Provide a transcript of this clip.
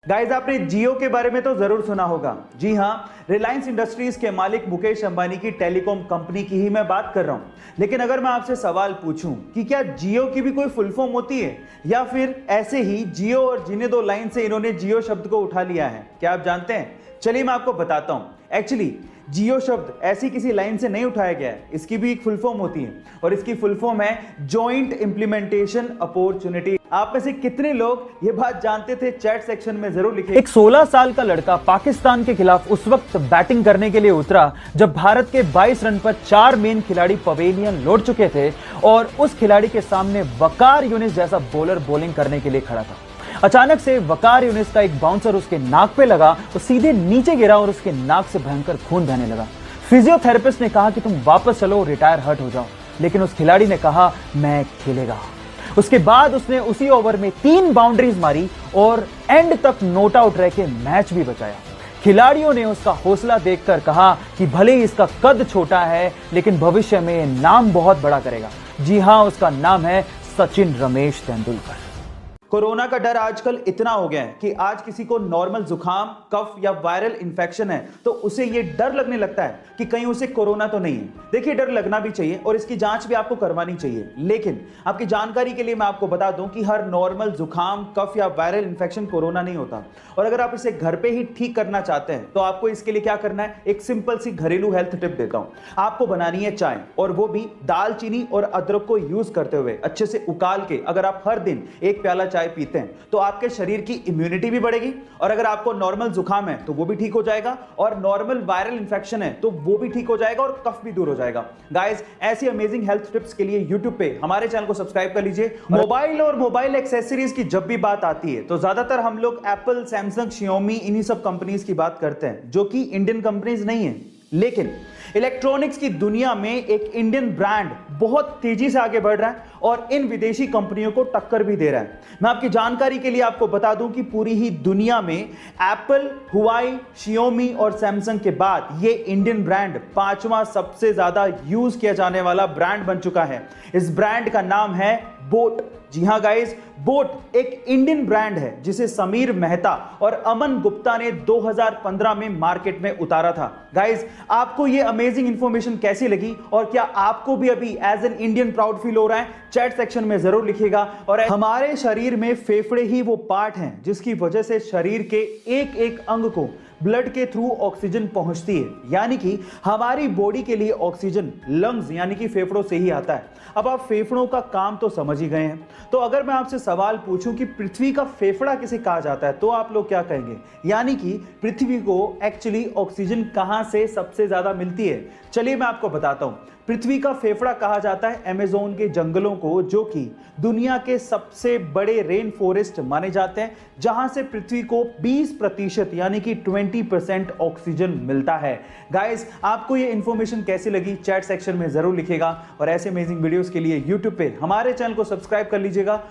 Guys, आपने जियो के बारे में तो जरूर सुना होगा। जी हाँ, रिलायंस इंडस्ट्रीज के मालिक मुकेश अंबानी की टेलीकॉम कंपनी की ही मैं बात कर रहा हूं। लेकिन अगर मैं आपसे सवाल पूछूं कि क्या जियो की भी कोई फुल फॉर्म होती है, या फिर ऐसे ही जियो और जीने दो लाइन से इन्होंने जियो शब्द को उठा लिया है, क्या आप जानते हैं? चलिए मैं आपको बताता हूं। एक्चुअली जियो शब्द ऐसी किसी लाइन से नहीं उठाया गया है, इसकी भी एक फुल फॉर्म होती है और इसकी फुल फॉर्म है जॉइंट इंप्लीमेंटेशन अपॉर्चुनिटी। आप में से कितने लोग ये बात जानते थे? चैट सेक्शन में जरूर लिखिए। एक 16 साल का लड़का पाकिस्तान के खिलाफ उस वक्त बैटिंग करने के लिए उतरा जब भारत के 22 रन पर 4 मेन खिलाड़ी पवेलियन लौट चुके थे और उस खिलाड़ी के सामने वकार यूनिस जैसा बॉलर बॉलिंग करने के लिए खड़ा था। अचानक से वकार यूनिस का एक बाउंसर उसके नाक पे लगा और सीधे नीचे गिरा और उसके नाक से भयंकर खून बहने लगा। फिजियोथेरेपिस्ट ने कहा कि तुम वापस चलो, रिटायर हर्ट हो जाओ, लेकिन उस खिलाड़ी ने कहा मैं खेलेगा। उसके बाद उसने उसी ओवर में 3 बाउंड्रीज मारी और एंड तक नॉट आउट रह के मैच भी बचाया। खिलाड़ियों ने उसका हौसला देखकर कहा कि भले ही इसका कद छोटा है लेकिन भविष्य में नाम बहुत बड़ा करेगा। जी हां, उसका नाम है सचिन रमेश तेंदुलकर। कोरोना का डर आजकल इतना हो गया है कि आज किसी को नॉर्मल जुकाम, कफ या वायरल इंफेक्शन है तो उसे ये डर लगने लगता है कि कहीं उसे कोरोना तो नहीं है। देखिए, डर लगना भी चाहिए और इसकी जांच भी आपको करवानी चाहिए, लेकिन आपकी जानकारी के लिए मैं आपको बता दूं कि हर नॉर्मल जुकाम, कफ या वायरल इंफेक्शन कोरोना नहीं होता। और अगर आप इसे घर पे ही ठीक करना चाहते हैं तो आपको इसके लिए क्या करना है, एक सिंपल सी घरेलू हेल्थ टिप देता हूं। आपको बनानी है चाय, और वो भी दालचीनी और अदरक को यूज करते हुए अच्छे से उकाल के। अगर आप हर दिन 1 प्याला चाय पीते हैं तो आपके शरीर की इम्यूनिटी भी बढ़ेगी, और अगर आपको नॉर्मल जुकाम है तो वो भी ठीक हो जाएगा, और नॉर्मल वायरल इंफेक्शन है तो वो भी ठीक हो जाएगा, और कफ भी दूर हो जाएगा। गाइस, ऐसी अमेजिंग हेल्थ टिप्स के लिए YouTube पे हमारे चैनल को सब्सक्राइब कर लीजिए। मोबाइल और मोबाइल एक्सेसरीज की जब भी बात आती है तो ज्यादातर हम लोग एप्पल, सैमसंग, Xiaomi इन्हीं सब कंपनीज की बात करते हैं, जो कि इंडियन कंपनीज नहीं है। लेकिन इलेक्ट्रॉनिक्स की दुनिया में एक इंडियन ब्रांड बहुत तेजी से आगे बढ़ रहा है और इन विदेशी कंपनियों को टक्कर भी दे रहा है। मैं आपकी जानकारी के लिए आपको बता दूं कि पूरी ही दुनिया में एप्पल, हुआई, Xiaomi और सैमसंग के बाद ये इंडियन ब्रांड 5वां सबसे ज्यादा यूज किया जाने वाला ब्रांड बन चुका है। इस ब्रांड का नाम है बोट। जी हां गाइस, बोट एक इंडियन ब्रांड है जिसे समीर मेहता और अमन गुप्ता ने 2015 में मार्केट में उतारा था। गाइस, आपको ये अमेजिंग इंफॉर्मेशन कैसी लगी और क्या आपको भी अभी as an Indian proud feel हो रहा है? चैट सेक्शन में जरूर लिखिएगा। और हमारे शरीर में फेफड़े ही वो पार्ट हैं जिसकी वजह से शरीर के एक एक अंग को ब्लड के थ्रू ऑक्सीजन पहुंचती है, यानी कि हमारी बॉडी के लिए ऑक्सीजन लंग्स यानी कि फेफड़ों से ही आता है। अब आप फेफड़ों का काम तो समझ ही गए हैं, तो अगर मैं आपसे सवाल पूछूं कि पृथ्वी का फेफड़ा किसे कहा जाता है तो आप लोग क्या कहेंगे? यानी कि पृथ्वी को एक्चुअली ऑक्सीजन कहां से सबसे ज्यादा मिलती है? चलिए मैं आपको बताता हूं। पृथ्वी का फेफड़ा कहा जाता है अमेज़न के जंगलों को, जो कि दुनिया के सबसे बड़े रेन फॉरेस्ट माने जाते हैं, जहां से पृथ्वी को 20% यानी कि 20% ऑक्सीजन मिलता है। गाइस, आपको ये इंफॉर्मेशन कैसी लगी? चैट सेक्शन में जरूर लिखिएगा और ऐसे अमेजिंग वीडियोस के लिए YouTube पे हमारे चैनल को सब्सक्राइब कर लीजिएगा।